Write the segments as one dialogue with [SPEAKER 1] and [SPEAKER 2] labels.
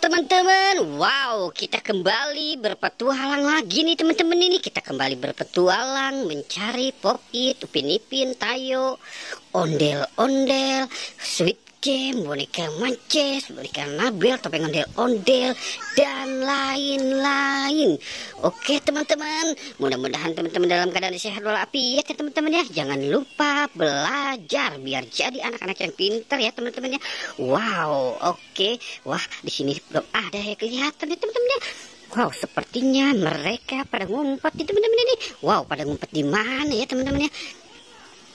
[SPEAKER 1] teman-teman, wow, kita kembali berpetualang lagi nih teman-teman. Ini kita kembali berpetualang mencari Pop-It, Upin Ipin, Tayo, ondel-ondel, Sweet Game, boneka Mances, boneka Nabel, topeng ondel-ondel, dan lain-lain. Oke teman-teman, mudah-mudahan teman-teman dalam keadaan sehat walafiat ya teman-teman ya. Jangan lupa belajar biar jadi anak-anak yang pintar ya teman-teman ya. Wow, oke. Wah, di sini belum ada ya kelihatan ya teman-teman ya. Wow, sepertinya mereka pada ngumpet nih teman-teman ini. Wow, pada ngumpet di mana ya teman-teman ya?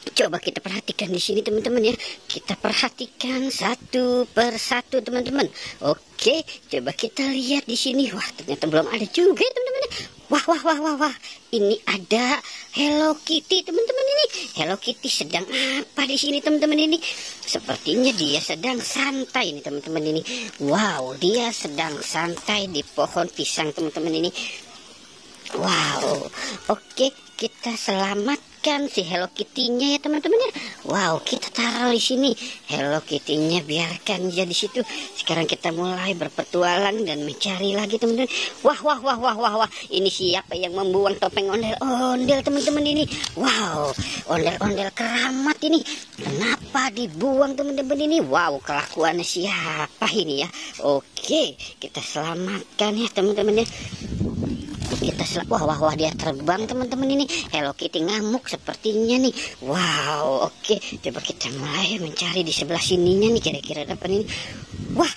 [SPEAKER 1] Coba kita perhatikan di sini teman-teman ya. Kita perhatikan satu persatu teman-teman. Oke, coba kita lihat di sini. Wah, ternyata belum ada juga ya teman-teman ya. Wah. Ini ada Hello Kitty teman-teman ini. Hello Kitty sedang apa di sini teman-teman ini? Sepertinya dia sedang santai nih teman-teman ini. Wow, dia sedang santai di pohon pisang teman-teman ini. Wow, oke, kita selamatkan si Hello Kitty-nya ya teman-teman ya. Wow, kita taruh di sini Hello Kitty-nya, biarkan dia di situ. Sekarang kita mulai berpetualang dan mencari lagi teman-teman. Wah. Ini siapa yang membuang topeng ondel-ondel teman-teman ini? Wow, ondel-ondel keramat ini. Kenapa dibuang teman-teman ini? Wow, kelakuannya siapa ini ya? Oke, kita selamatkan ya teman-teman ya. Wah, dia terbang teman-teman ini. Hello Kitty ngamuk sepertinya nih. Wow, oke, coba kita mulai mencari di sebelah sininya nih, kira-kira apa ini. Wah,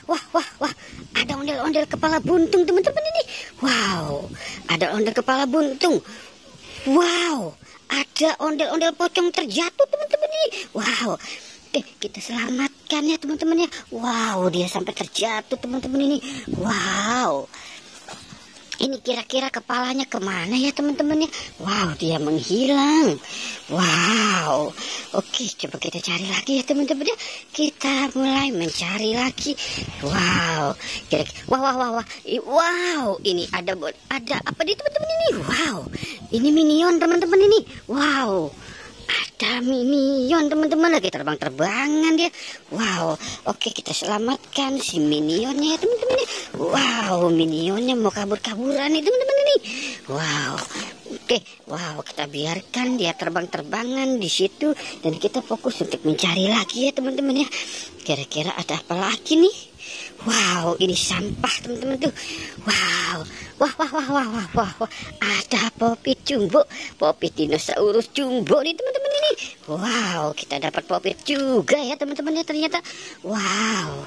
[SPEAKER 1] ada ondel-ondel kepala buntung teman-teman ini. Wow, ada ondel kepala buntung. Wow, ada ondel-ondel pocong terjatuh teman-teman ini. Wow, kita selamatkan ya teman-teman ya. Wow, dia sampai terjatuh teman-teman ini. Wow, ini kira-kira kepalanya kemana ya teman-teman ya? Wow, dia menghilang. Wow, oke, coba kita cari lagi ya teman-teman ya. Kita mulai mencari lagi. Wow, wow, ini ada apa di teman-teman ini? Wow, ini minion teman-teman ini. Wow, ada minion teman-teman, lagi terbang-terbangan dia. Wow, oke, kita selamatkan si minionnya ya teman-teman ya. Wow, minionnya mau kabur-kaburan nih teman-teman ini. Wow, oke, wow, kita biarkan dia terbang-terbangan di situ dan kita fokus untuk mencari lagi ya teman-teman ya. Kira-kira ada apa lagi nih? Wow, ini sampah teman-teman tuh. Wow, wah, ada Pop-It jumbo, Pop-It dinosaurus jumbo nih teman-teman ini. Wow, kita dapat Pop-It juga ya teman-teman ya ternyata. Wow.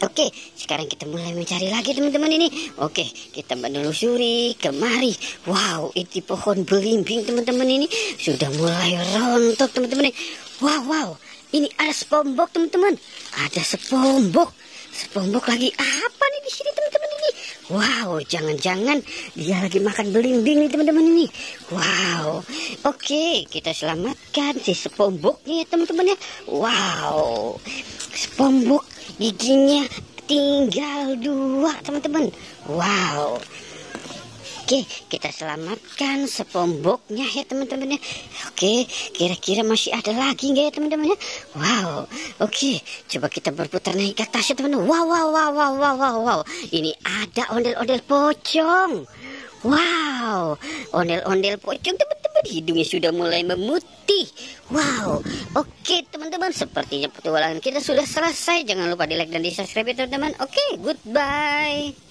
[SPEAKER 1] Oke, sekarang kita mulai mencari lagi teman-teman ini. Oke, kita menelusuri kemari. Wow, itu pohon belimbing teman-teman ini sudah mulai rontok teman-teman. Wow, ini ada SpongeBob teman-teman. Ada SpongeBob. SpongeBob lagi apa nih di sini teman-teman ini? Wow, jangan-jangan dia lagi makan belimbing nih teman-teman ini. Wow, oke, kita selamatkan si SpongeBob-nya ya teman-teman ya. Wow, SpongeBob giginya tinggal 2 teman-teman. Wow, oke, kita selamatkan SpongeBob-nya ya teman-teman ya. Oke, kira-kira masih ada lagi nggak ya teman-teman ya? Wow, oke, coba kita berputar naik ke atas ya teman-teman. Wow, ini ada ondel-ondel pocong. Wow, ondel-ondel pocong teman-teman, hidungnya sudah mulai memutih. Wow, oke teman-teman, sepertinya petualangan kita sudah selesai. Jangan lupa di like dan di subscribe ya teman-teman. Oke, goodbye.